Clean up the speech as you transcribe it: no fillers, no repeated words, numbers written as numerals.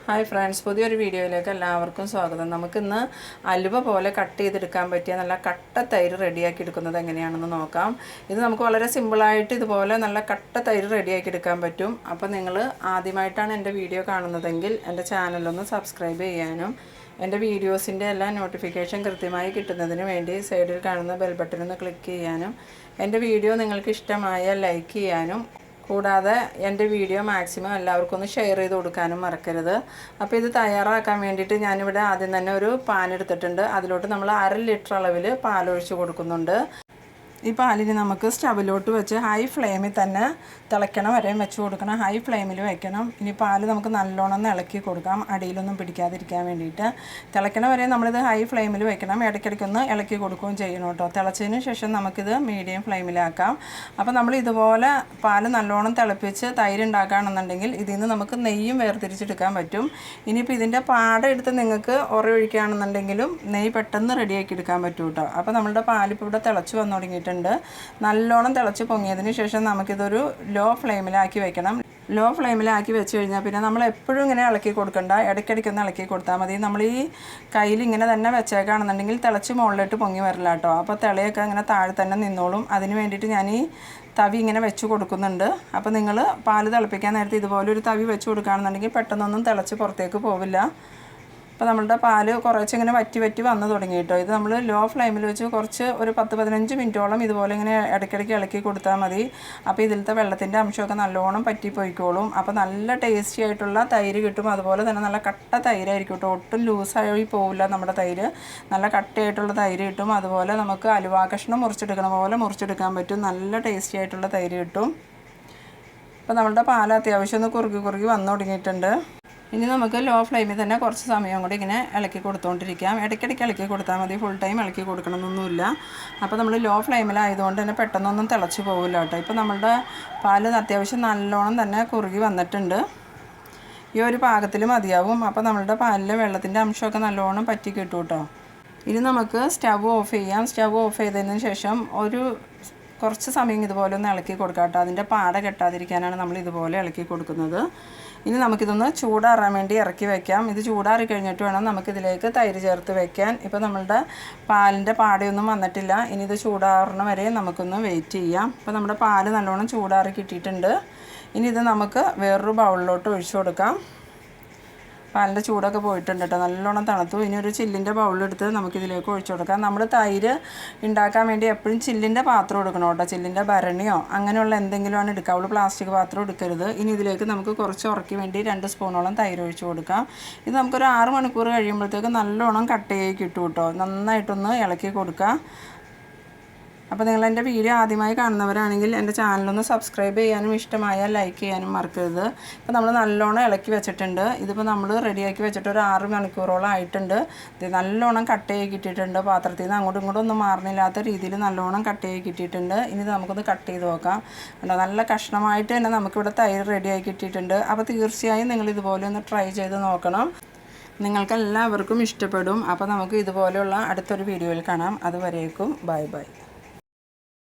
Hi friends, പുതിയൊരു വീഡിയോയിലേക്ക് എല്ലാവർക്കും സ്വാഗതം. നമുക്കിന്ന് അലുവ പോലെ കട്ട് ചെയ്തെടുക്കാൻ പറ്റിയ നല്ല കട്ട തൈര് റെഡിയാക്കി എടുക്കുന്നത് എങ്ങനെയാണെന്ന് നോക്കാം. ഇത് നമുക്ക് വളരെ സിമ്പിളായിട്ട് ഇതുപോലെ നല്ല കട്ട തൈര് റെഡിയാക്കി എടുക്കാൻ പറ്റും. അപ്പോൾ നിങ്ങൾ ആദ്യമായിട്ടാണ് എൻ്റെ വീഡിയോ കാണുന്നതെങ്കിൽ എൻ്റെ ചാനലൊന്ന് സബ്സ്ക്രൈബ് ചെയ്യാനും എൻ്റെ വീഡിയോസിൻ്റെ എല്ലാ നോട്ടിഫിക്കേഷൻ കൃത്യമായി കിട്ടുന്നതിന് വേണ്ടി സൈഡിൽ കാണുന്ന ബെൽ ബട്ടൺ ഒന്ന് ക്ലിക്ക് ചെയ്യാനും എൻ്റെ വീഡിയോ നിങ്ങൾക്ക് ഇഷ്ടമായാൽ ലൈക്ക് ചെയ്യാനും കൂടാതെ എൻ്റെ വീഡിയോ മാക്സിമം എല്ലാവർക്കും ഒന്ന് ഷെയർ ചെയ്ത് കൊടുക്കാനും മറക്കരുത്. അപ്പോൾ ഇത് തയ്യാറാക്കാൻ വേണ്ടിയിട്ട് ഞാനിവിടെ ആദ്യം തന്നെ ഒരു പാൻ എടുത്തിട്ടുണ്ട്. അതിലോട്ട് നമ്മൾ 1/2 ലിറ്റർ അളവിൽ പാലൊഴിച്ച് കൊടുക്കുന്നുണ്ട്. ഈ പാലിന് നമുക്ക് സ്റ്റവിലോട്ട് വെച്ച് ഹൈ ഫ്ലെയിമിൽ തന്നെ തിളയ്ക്കണം വരെയും വെച്ച് കൊടുക്കണം. ഹൈ ഫ്ലെയിമിൽ വെക്കണം. ഇനി പാല് നമുക്ക് നല്ലോണം ഇളക്കി കൊടുക്കാം, അടിയിലൊന്നും പിടിക്കാതിരിക്കാൻ വേണ്ടിയിട്ട്. തിളയ്ക്കണ വരെ നമ്മളിത് ഹൈ ഫ്ലെയിമിൽ വെക്കണം. ഇടയ്ക്കിടയ്ക്കൊന്ന് ഇളക്കി കൊടുക്കുകയും ചെയ്യണം കേട്ടോ. തിളച്ചതിന് ശേഷം നമുക്കിത് മീഡിയം ഫ്ലെയിമിലാക്കാം. അപ്പോൾ നമ്മൾ ഇതുപോലെ പാല് നല്ലോണം തിളപ്പിച്ച് തൈര് ഉണ്ടാക്കുകയാണെന്നുണ്ടെങ്കിൽ ഇതിൽ നിന്ന് നമുക്ക് നെയ്യും വേർതിരിച്ചെടുക്കാൻ പറ്റും. ഇനിയിപ്പോൾ ഇതിൻ്റെ പാട എടുത്ത് നിങ്ങൾക്ക് ഒഴിക്കുകയാണെന്നുണ്ടെങ്കിലും നെയ്യ് പെട്ടെന്ന് റെഡിയാക്കി എടുക്കാൻ പറ്റും കേട്ടോ. അപ്പോൾ നമ്മളുടെ പാലിപ്പോൾ ഇവിടെ തിളച്ച് വന്നു തുടങ്ങിയിട്ടുണ്ട്. നല്ലോണം തിളച്ച് പൊങ്ങിയതിന് ശേഷം നമുക്കിതൊരു ലോ ഫ്ലെയിമിലാക്കി വെക്കണം. ലോ ഫ്ലെയിമിലാക്കി വെച്ച് കഴിഞ്ഞാൽ പിന്നെ നമ്മൾ എപ്പോഴും ഇങ്ങനെ ഇളക്കി കൊടുക്കണ്ട, ഇടയ്ക്കിടയ്ക്കൊന്ന് ഇളക്കി കൊടുത്താൽ മതി. നമ്മൾ ഈ കയ്യിൽ ഇങ്ങനെ തന്നെ വെച്ചേക്കാണെന്നുണ്ടെങ്കിൽ തിളച്ച് മുകളിലോട്ട് പൊങ്ങി വരില്ല കേട്ടോ. അപ്പോൾ തിളയൊക്കെ ഇങ്ങനെ താഴെ തന്നെ നിന്നോളും. അതിന് വേണ്ടിയിട്ട് ഞാൻ ഈ തവി ഇങ്ങനെ വെച്ച് കൊടുക്കുന്നുണ്ട്. അപ്പോൾ നിങ്ങൾ പാല് തിളപ്പിക്കാൻ നേരത്തെ ഇതുപോലെ ഒരു തവി വെച്ച് കൊടുക്കുകയാണെന്നുണ്ടെങ്കിൽ പെട്ടെന്നൊന്നും തിളച്ച് പുറത്തേക്ക് പോവില്ല. അപ്പോൾ നമ്മളുടെ പാല് കുറച്ചിങ്ങനെ വറ്റി വന്ന് തുടങ്ങി കേട്ടോ. ഇത് നമ്മൾ ലോ ഫ്ലെയിമിൽ വെച്ച് ഒരു 10-15 മിനിറ്റോളം ഇതുപോലെ ഇങ്ങനെ ഇടയ്ക്കിടയ്ക്ക് ഇളക്കി കൊടുത്താൽ മതി. അപ്പോൾ ഇതിലത്തെ വെള്ളത്തിൻ്റെ അംശമൊക്കെ നല്ലോണം പറ്റിപ്പോയിക്കോളും. അപ്പോൾ നല്ല ടേസ്റ്റി ആയിട്ടുള്ള തൈര് കിട്ടും. അതുപോലെ തന്നെ നല്ല കട്ട തൈരായിരിക്കും കേട്ടോ. ഒട്ടും ലൂസായി പോവില്ല നമ്മുടെ തൈര്. നല്ല കട്ടയായിട്ടുള്ള തൈര് കിട്ടും. അതുപോലെ നമുക്ക് അലുവാ കഷ്ണം മുറിച്ചെടുക്കണ പോലെ മുറിച്ചെടുക്കാൻ പറ്റും. നല്ല ടേസ്റ്റി ആയിട്ടുള്ള തൈര് കിട്ടും. അപ്പോൾ നമ്മളുടെ പാൽ അത്യാവശ്യം ഒന്ന് കുറുകി വന്നു തുടങ്ങിയിട്ടുണ്ട്. ഇനി നമുക്ക് ലോ ഫ്ലെയിമിൽ തന്നെ കുറച്ച് സമയം കൂടി ഇങ്ങനെ ഇളക്കി കൊടുത്തുകൊണ്ടിരിക്കാം. ഇടയ്ക്കിടയ്ക്ക് ഇളക്കി കൊടുത്താൽ മതി, ഫുൾ ടൈം ഇളക്കി കൊടുക്കണമെന്നൊന്നുമില്ല. അപ്പോൾ നമ്മൾ ലോ ഫ്ലെയിമിലായതുകൊണ്ട് തന്നെ പെട്ടെന്നൊന്നും തിളച്ച് പോകില്ല കേട്ടോ. ഇപ്പോൾ നമ്മളുടെ പാല് അത്യാവശ്യം നല്ലോണം തന്നെ കുറുകി വന്നിട്ടുണ്ട്. ഈ ഒരു പാകത്തിൽ മതിയാവും. അപ്പോൾ നമ്മളുടെ പാലിലെ വെള്ളത്തിൻ്റെ അംശമൊക്കെ നല്ലോണം പറ്റി കിട്ടും കേട്ടോ. ഇനി നമുക്ക് സ്റ്റവ് ഓഫ് ചെയ്യാം. സ്റ്റവ് ഓഫ് ചെയ്തതിന് ശേഷം കുറച്ച് സമയം ഇതുപോലെ ഒന്ന് ഇളക്കി കൊടുക്കാം കേട്ടോ. അതിൻ്റെ പാട കെട്ടാതിരിക്കാനാണ് നമ്മൾ ഇതുപോലെ ഇളക്കി കൊടുക്കുന്നത്. ഇനി നമുക്കിതൊന്ന് ചൂടാറാൻ വേണ്ടി ഇറക്കി വയ്ക്കാം. ഇത് ചൂടാറി കഴിഞ്ഞിട്ട് വേണം നമുക്കിതിലേക്ക് തൈര് ചേർത്ത് വയ്ക്കാൻ. ഇപ്പോൾ നമ്മളുടെ പാലിൻ്റെ പാടയൊന്നും വന്നിട്ടില്ല. ഇനി ഇത് ചൂടാറണ വരെ നമുക്കൊന്ന് വെയിറ്റ് ചെയ്യാം. അപ്പോൾ നമ്മുടെ പാല് നല്ലോണം ചൂടാറി കിട്ടിയിട്ടുണ്ട്. ഇനി ഇത് നമുക്ക് വേറൊരു ബൗളിലോട്ട് ഒഴിച്ചു കൊടുക്കാം. പാലിൻ്റെ ചൂടൊക്കെ പോയിട്ടുണ്ട് കേട്ടോ, നല്ലോണം തണുത്തു. ഇനി ഒരു ചില്ലിൻ്റെ ബൗളെടുത്ത് നമുക്കിതിലേക്ക് ഒഴിച്ചു കൊടുക്കാം. നമ്മൾ തൈര് ഉണ്ടാക്കാൻ വേണ്ടി എപ്പോഴും ചില്ലിൻ്റെ പാത്രം എടുക്കണം കേട്ടോ. ചില്ലിൻ്റെ ഭരണിയോ അങ്ങനെയുള്ള എന്തെങ്കിലുമാണ് എടുക്കാവുള്ളൂ, പ്ലാസ്റ്റിക് പാത്രം എടുക്കരുത്. ഇനി ഇതിലേക്ക് നമുക്ക് കുറച്ച് ഉറക്കി വേണ്ടി 2 സ്പൂണോളം തൈര് ഒഴിച്ചു കൊടുക്കാം. ഇത് നമുക്കൊരു 6 മണിക്കൂർ കഴിയുമ്പോഴത്തേക്ക് നല്ലോണം കട്ട് ചെയ്ത് കിട്ടും കേട്ടോ. നന്നായിട്ടൊന്ന് ഇളക്കി കൊടുക്കുക. അപ്പോൾ നിങ്ങൾ എൻ്റെ വീഡിയോ ആദ്യമായി കാണുന്നവരാണെങ്കിൽ എൻ്റെ ചാനലൊന്ന് സബ്സ്ക്രൈബ് ചെയ്യാനും ഇഷ്ടമായാൽ ലൈക്ക് ചെയ്യാനും മറക്കരുത്. ഇപ്പോൾ നമ്മൾ നല്ലോണം ഇളക്കി വെച്ചിട്ടുണ്ട്. ഇതിപ്പോൾ നമ്മൾ റെഡിയാക്കി വെച്ചിട്ട് ഒരു 6 മണിക്കൂറോളം ആയിട്ടുണ്ട്. ഇത് നല്ലോണം കട്ട് ചെയ്ത് കിട്ടിയിട്ടുണ്ട്. പാത്രത്തിൽ നിന്ന് അങ്ങോട്ടും ഇങ്ങോട്ടും ഒന്നും മാറുന്നില്ലാത്ത രീതിയിൽ നല്ലോണം കട്ട് ചെയ്ത് കിട്ടിയിട്ടുണ്ട്. ഇനി നമുക്കൊന്ന് കട്ട് ചെയ്ത് നോക്കാം. നല്ല കഷ്ണമായിട്ട് തന്നെ നമുക്കിവിടെ തൈര് റെഡിയാക്കി കിട്ടിയിട്ടുണ്ട്. അപ്പോൾ തീർച്ചയായും നിങ്ങൾ ഇതുപോലെ ഒന്ന് ട്രൈ ചെയ്ത് നോക്കണം. നിങ്ങൾക്കെല്ലാവർക്കും ഇഷ്ടപ്പെടും. അപ്പോൾ നമുക്ക് ഇതുപോലെയുള്ള അടുത്തൊരു വീഡിയോയിൽ കാണാം. അതുവരേക്കും ബൈ ബൈ.